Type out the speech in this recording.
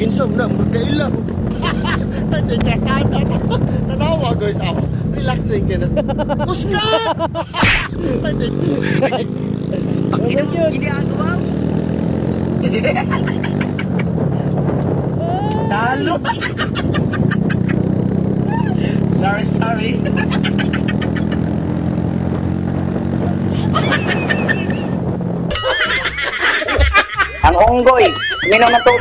Ginsam na, magkailaw. Hindi kasana. Tanawa guys, relaxing ka na. Puska! Ini ano ba? Talo. Sorry. Ang unggoy, minum na to.